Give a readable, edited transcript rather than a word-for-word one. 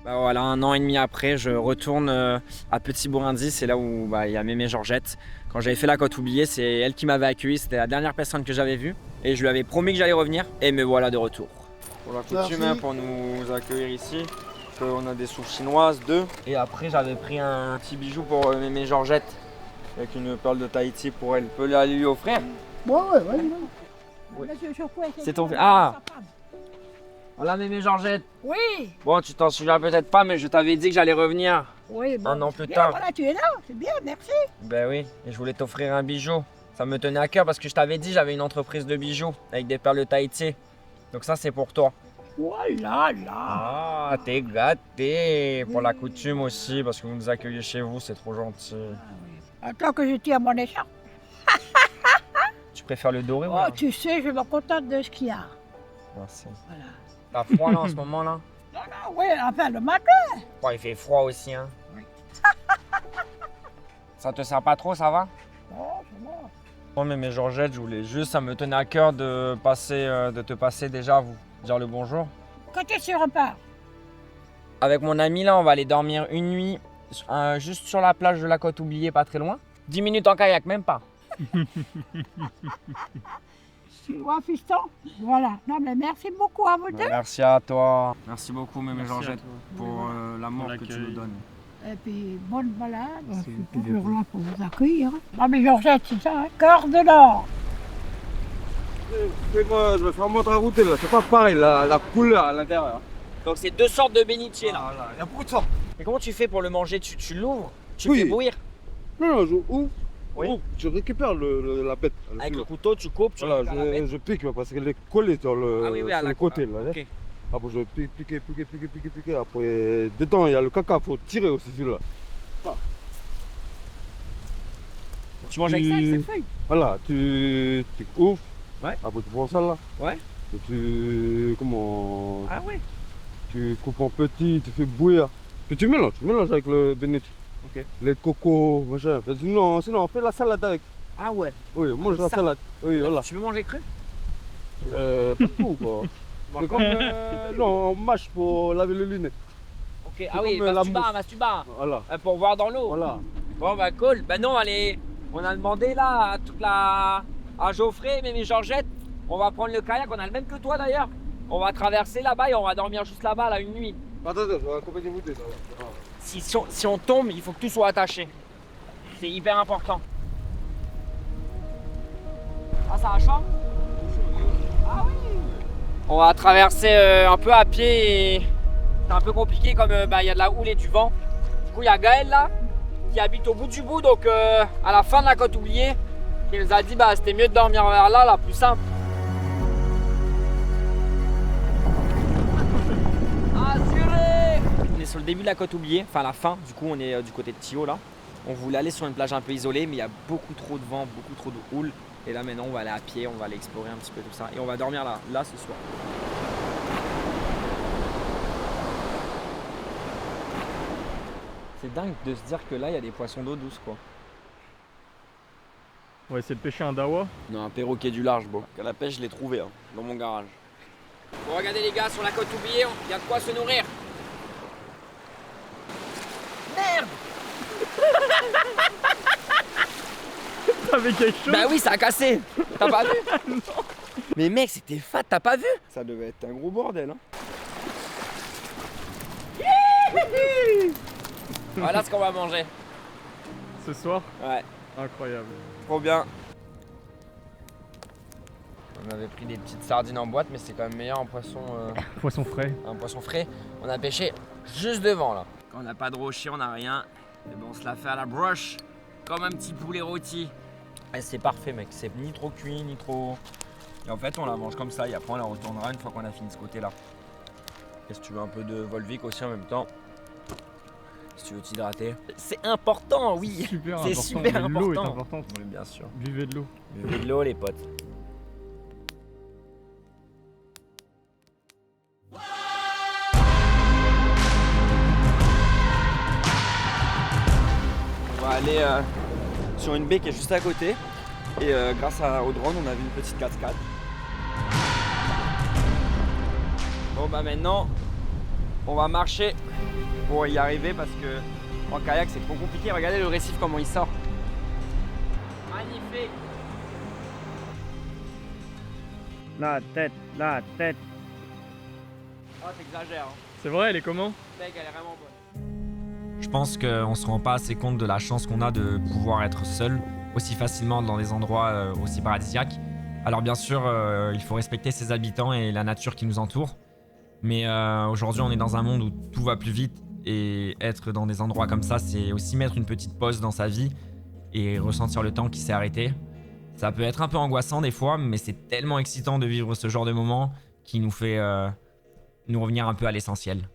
Bah voilà, 1 an et demi après, je retourne à Petit-Bourindi, c'est là où il y a Mémé Georgette. Quand j'avais fait la côte oubliée, c'est elle qui m'avait accueilli, c'était la dernière personne que j'avais vue. Et je lui avais promis que j'allais revenir, et me voilà de retour. Pour la coutume, hein, pour nous accueillir ici, on a des souffles chinoises, 2. Et après, j'avais pris un petit bijou pour Mémé Georgette, avec une perle de Tahiti pour elle. Peut aller lui offrir? Ouais. Oui. C'est ton... Ah! Voilà Mémé Georgette. Oui, Bon, tu t'en souviens peut-être pas, mais je t'avais dit que j'allais revenir oui. Bon, 1 an plus bien, tard. voilà, tu es là, c'est bien, merci. Ben oui, et je voulais t'offrir un bijou. Ça me tenait à cœur parce que je t'avais dit j'avais une entreprise de bijoux avec des perles de Tahiti. Donc ça c'est pour toi. Oh là là. Ah, t'es gâté. Pour la coutume aussi, parce que vous nous accueillez chez vous, c'est trop gentil. Attends que je tire mon écharpe. Tu préfères le doré ou Oh, là? tu sais, je me contente de ce qu'il y a. Merci. Voilà. T'as froid là en ce moment là? Non, oui, enfin, le matin. Bon, il fait froid aussi hein. Oui. Ça te sert pas trop, ça va? Oh, c'est bon. Moi, Mémé Georgette, je voulais juste, ça me tenait à cœur de te passer déjà, vous dire le bonjour. Quand est-ce que tu repars? Avec mon ami là, on va aller dormir une nuit juste sur la plage de la côte oubliée, pas très loin. 10 minutes en kayak, même pas. Tu vois, fiston? Voilà. Non, mais merci beaucoup à vous deux. Merci à toi. Merci beaucoup, Mémé Merci à Georgette, toi. pour l'amour Pour que tu l'accueil. nous donnes. Et puis, bonne balade. Je Merci suis beaucoup, toujours Gabi. là pour vous accueillir. Non, mais Georgette, c'est ça, hein? Cœur de l'or. Fais-moi, je vais faire monter la route là, c'est pas pareil la couleur à l'intérieur. Donc c'est 2 sortes de bénitier là. Voilà, il y a beaucoup de sortes. Et comment tu fais pour le manger? Tu l'ouvres? Tu Oui. le fais bouillir? Non, je ouvre, Oui. ouvre, je récupère la bête. Avec le couteau, tu coupes, tu Voilà, récupères la bête. je pique parce qu'elle est collée sur le, Ah oui, oui, à sur la le côté là. Ok. Après je pique. Après, dedans il y a le caca, faut tirer aussi celui-là. Tu manges avec ça, avec cette feuille? Voilà, tu ouvres. Ouais. Après tu prends ça là. Ouais. Et Ah ouais. tu coupes en petit, tu fais bouillir. Puis tu mélanges avec le bénéfice. Ok. Lait de coco, machin. Sinon on fait la salade avec. Ah ouais. Oui, mange la Ça. salade. Oui, voilà. Tu veux manger cru? Pas tout quoi. C'est comme non, on mâche pour laver les lunettes. Ok. Ah oui, comme, la mastuba. Voilà. Pour voir dans l'eau. Voilà. Bon bah cool. Bah non, allez. On a demandé là à Geoffrey, Mémé Georgette. On va prendre le kayak, on a le même que toi d'ailleurs. On va traverser là-bas et on va dormir juste là-bas là une nuit. Attends, je vais accompagner vous deux. Ça va. Si on tombe, il faut que tout soit attaché. C'est hyper important. Ah ça a chaud? Ah oui. On va traverser un peu à pied et c'est un peu compliqué comme il y a de la houle et du vent. Du coup il y a Gaël là qui habite au bout du bout, donc à la fin de la côte oubliée, qui nous a dit c'était mieux de dormir vers là, la plus simple. Assuré! On est sur le début de la côte oubliée, enfin la fin, du coup on est du côté de Thio là. On voulait aller sur une plage un peu isolée, mais il y a beaucoup trop de vent, beaucoup trop de houle. Et là maintenant on va aller à pied, on va aller explorer un petit peu tout ça. Et on va dormir là ce soir. C'est dingue de se dire que là il y a des poissons d'eau douce quoi. On va essayer de pêcher un dawa. Non, un perroquet du large, bon. À la pêche, je l'ai trouvé dans mon garage. Bon, regardez les gars, sur la côte oubliée, il y a de quoi se nourrir. Merde! Avec quelque chose. Bah oui, ça a cassé. T'as pas vu? Mais mec, c'était fat, t'as pas vu? Ça devait être un gros bordel. Hein. Voilà ce qu'on va manger. Ce soir, Ouais, incroyable. trop bien. On avait pris des petites sardines en boîte, mais c'est quand même meilleur en poisson, Poisson frais. un poisson frais. On a pêché juste devant là. Quand on n'a pas de rocher, on n'a rien. Et ben on se la fait à la broche, comme un petit poulet rôti. Et c'est parfait mec, c'est ni trop cuit, ni trop... Et en fait on la mange comme ça et après on la retournera une fois qu'on a fini ce côté là. Et si tu veux un peu de Volvic aussi en même temps, si tu veux t'hydrater. C'est important, oui. Super C'est important. super Mais l'eau est important. importante. Oui, bien sûr. Buvez de l'eau. Buvez de l'eau les potes. On va aller sur une baie qui est juste à côté. Et grâce au drone, on a vu une petite cascade. Bon bah maintenant, on va marcher pour y arriver parce que en kayak c'est trop compliqué. Regardez le récif comment il sort. Magnifique. La tête. Oh t'exagères. Hein. C'est vrai, elle est comment? Mec, elle est vraiment bonne. Je pense qu'on se rend pas assez compte de la chance qu'on a de pouvoir être seul aussi facilement dans des endroits aussi paradisiaques. Alors bien sûr, il faut respecter ses habitants et la nature qui nous entoure. Mais aujourd'hui, on est dans un monde où tout va plus vite et être dans des endroits comme ça, c'est aussi mettre une petite pause dans sa vie et ressentir le temps qui s'est arrêté. Ça peut être un peu angoissant des fois, mais c'est tellement excitant de vivre ce genre de moment qui nous fait nous revenir un peu à l'essentiel.